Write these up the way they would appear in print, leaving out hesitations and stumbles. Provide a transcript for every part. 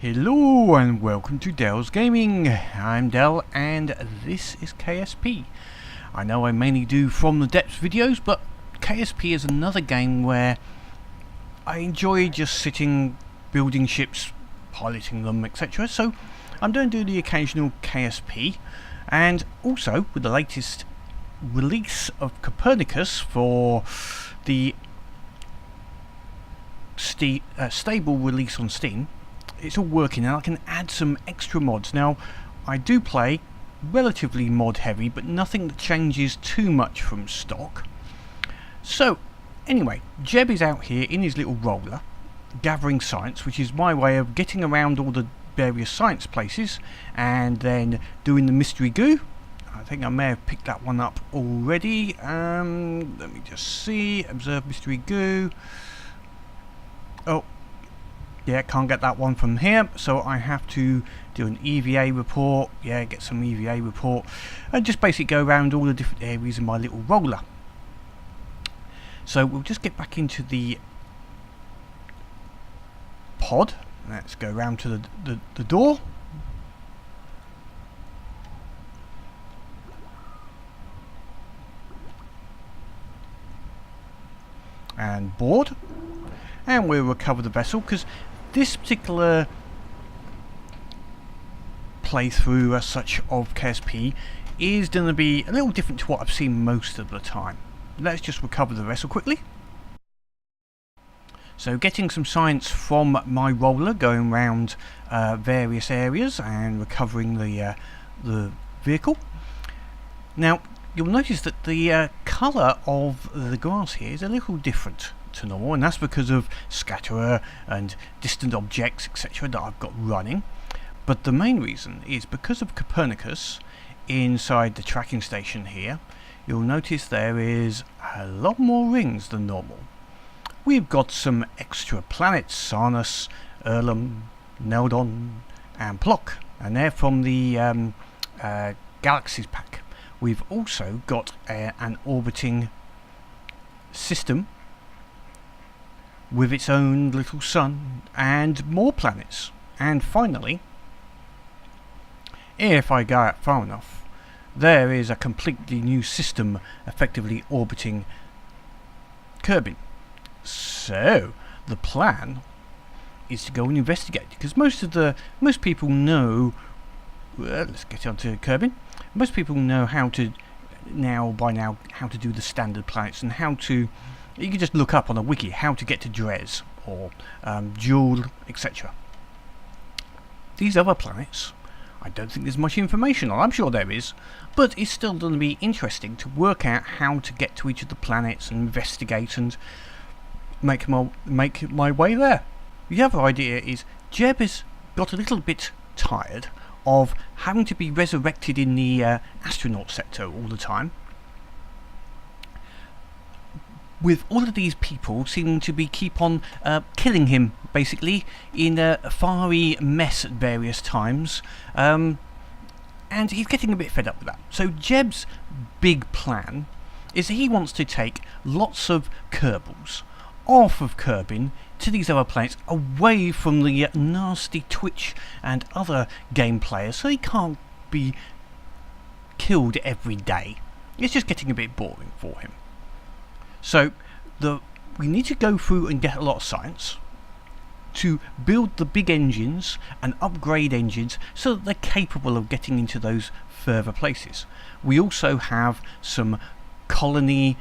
Hello and welcome to Dell's Gaming. I'm Dell and this is KSP. I know I mainly do From the Depths videos, but KSP is another game where I enjoy just sitting, building ships, piloting them, etc. So I'm going to do the occasional KSP, and also with the latest release of Copernicus for the stable release on Steam. It's all working and I can add some extra mods. Now I do play relatively mod heavy, but nothing that changes too much from stock. So anyway, Jeb is out here in his little roller gathering science, which is my way of getting around all the various science places and then doing the mystery goo. I think I may have picked that one up already. Let me just see. Observe mystery goo. Oh yeah, can't get that one from here, so I have to do an EVA report. Yeah, get some EVA report and just basically go around all the different areas in my little roller. So we'll just get back into the pod. Let's go around to the door. And board. And we'll recover the vessel, because this particular playthrough as such of KSP is going to be a little different to what I've seen most of the time. Let's just recover the vessel quickly. So getting some science from my roller, going around various areas and recovering the vehicle. Now you'll notice that the colour of the grass here is a little different to normal, and that's because of scatterer and distant objects, etc. that I've got running. But the main reason is because of Copernicus inside the tracking station here. You'll notice there is a lot more rings than normal. We've got some extra planets, Sarnus, Erlum, Neldon and Plock, and they're from the Galaxies pack. We've also got an orbiting system with its own little sun and more planets. And finally, if I go out far enough, there is a completely new system effectively orbiting Kerbin. So the plan is to go and investigate, because most people know, let's get on to Kerbin. Most people know how to how to do the standard planets, and how to, you can just look up on a wiki how to get to Dres or Joule, etc. These other planets, I don't think there's much information on. I'm sure there is, but it's still going to be interesting to work out how to get to each of the planets and investigate and make my way there. The other idea is Jeb has got a little bit tired of having to be resurrected in the astronaut sector all the time, with all of these people seeming to be keep on killing him, basically, in a fiery mess at various times, and he's getting a bit fed up with that. So Jeb's big plan is that he wants to take lots of Kerbals off of Kerbin to these other planets, away from the nasty Twitch and other game players, so he can't be killed every day. It's just getting a bit boring for him. So we need to go through and get a lot of science to build the big engines and upgrade engines so that they're capable of getting into those further places. We also have some colony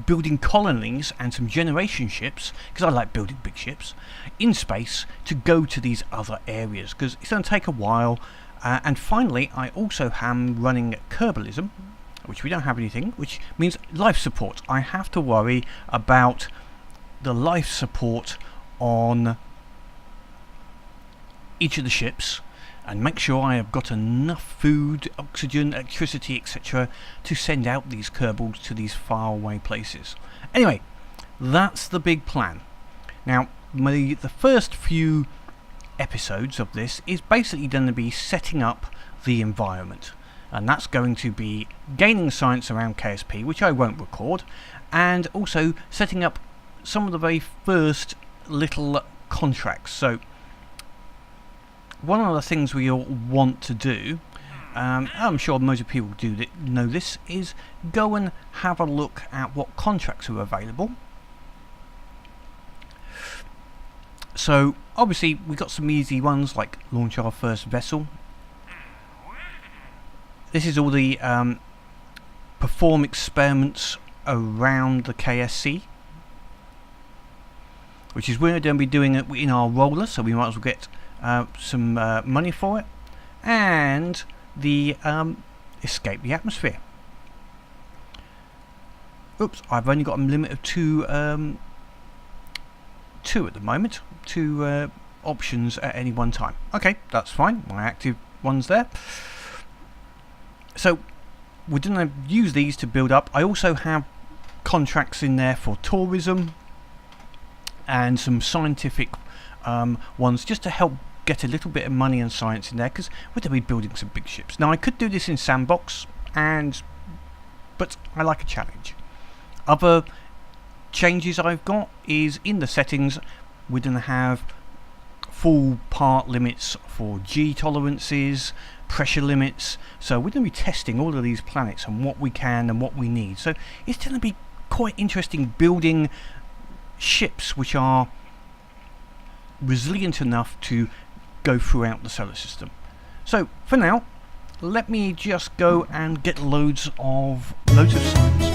building colonies and some generation ships, because I like building big ships in space to go to these other areas, because it's going to take a while. And finally, I also am running Kerbilism, which we don't have anything, which means life support. I have to worry about the life support on each of the ships and make sure I have got enough food, oxygen, electricity, etc. to send out these Kerbals to these faraway places. Anyway, that's the big plan. Now, the first few episodes of this is basically going to be setting up the environment, and that's going to be gaining science around KSP, which I won't record, and also setting up some of the very first little contracts. So one of the things we all want to do, I'm sure most of people know this, is go and have a look at what contracts are available. So obviously we got some easy ones like launch our first vessel. This is all the perform experiments around the KSC, which is we're going to be doing it in our roller, so we might as well get some money for it, and the escape the atmosphere. Oops, I've only got a limit of two at the moment, two options at any one time. Okay, that's fine, my active one's there. So we're going to use these to build up. I also have contracts in there for tourism and some scientific ones, just to help get a little bit of money and science in there, because we're going to be building some big ships. Now I could do this in sandbox, but I like a challenge. Other changes I've got is in the settings we're going to have full part limits for G tolerances, pressure limits, so we're going to be testing all of these planets and what we can and what we need. So it's going to be quite interesting building ships which are resilient enough to go throughout the solar system. So for now, let me just go and get loads of science.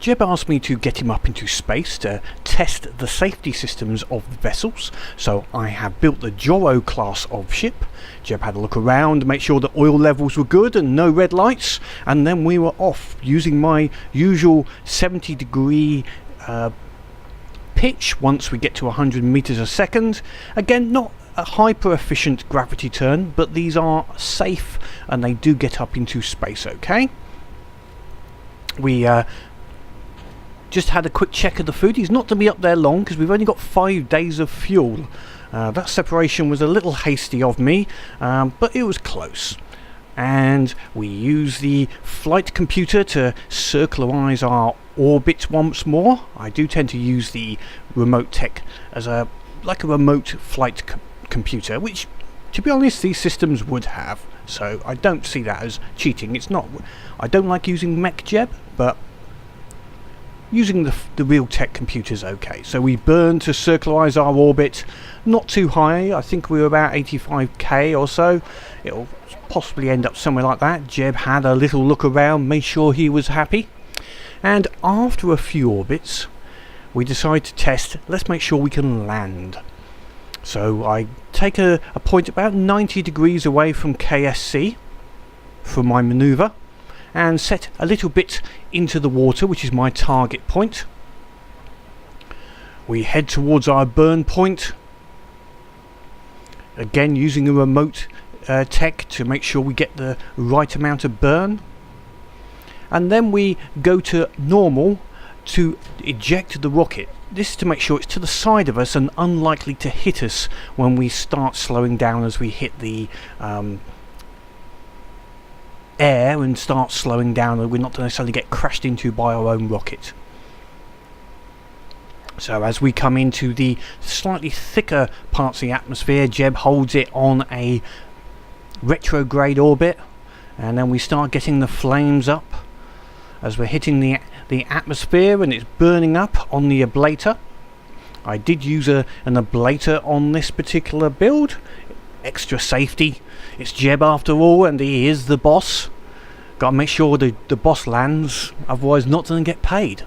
Jeb asked me to get him up into space to test the safety systems of the vessels, so I have built the Joro class of ship. Jeb had a look around, make sure the oil levels were good and no red lights, and then we were off using my usual 70-degree pitch once we get to 100 meters a second. Again, not a hyper efficient gravity turn, but these are safe and they do get up into space okay. We just had a quick check of the food. He's not to be up there long because we've only got 5 days of fuel. That separation was a little hasty of me, but it was close. And we use the flight computer to circularize our orbit once more. I do tend to use the remote tech as like a remote flight computer, which, to be honest, these systems would have. So I don't see that as cheating. It's not. I don't like using mech Jeb, but using the real tech computer's okay. So we burn to circularize our orbit, not too high. I think we were about 85k or so. It'll possibly end up somewhere like that. Jeb had a little look around, made sure he was happy. And after a few orbits, we decide to test, let's make sure we can land. So I take a point about 90 degrees away from KSC for my maneuver and set a little bit into the water, which is my target point. We head towards our burn point, again using a remote tech to make sure we get the right amount of burn, and then we go to normal to eject the rocket. This is to make sure it's to the side of us and unlikely to hit us when we start slowing down as we hit the air and start slowing down, and we're not to necessarily get crashed into by our own rocket. So as we come into the slightly thicker parts of the atmosphere, Jeb holds it on a retrograde orbit, and then we start getting the flames up as we're hitting the atmosphere and it's burning up on the ablator. I did use an ablator on this particular build. Extra safety. It's Jeb after all, and he is the boss. Gotta make sure the boss lands, otherwise not gonna get paid.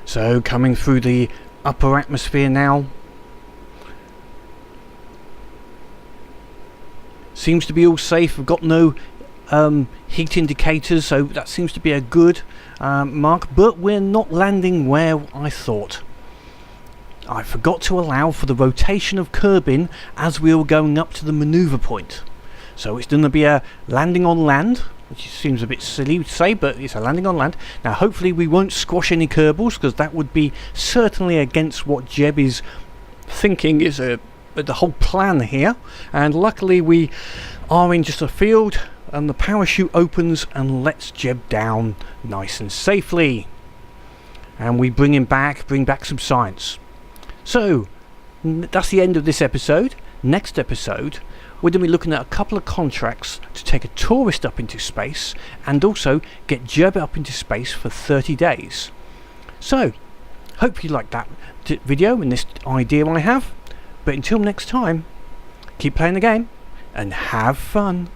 So coming through the upper atmosphere now. Seems to be all safe. We've got no heat indicators, so that seems to be a good mark, but we're not landing where I thought. I forgot to allow for the rotation of Kerbin as we were going up to the maneuver point. So it's going to be a landing on land, which seems a bit silly to say, but it's a landing on land. Now hopefully we won't squash any Kerbals, because that would be certainly against what Jeb is thinking is the whole plan here. And luckily we are in just a field, and the parachute opens and lets Jeb down nice and safely. And we bring back some science. So that's the end of this episode. Next episode we're going to be looking at a couple of contracts to take a tourist up into space and also get Jeb up into space for 30 days. So hope you liked that video and this idea I have. But until next time, keep playing the game and have fun.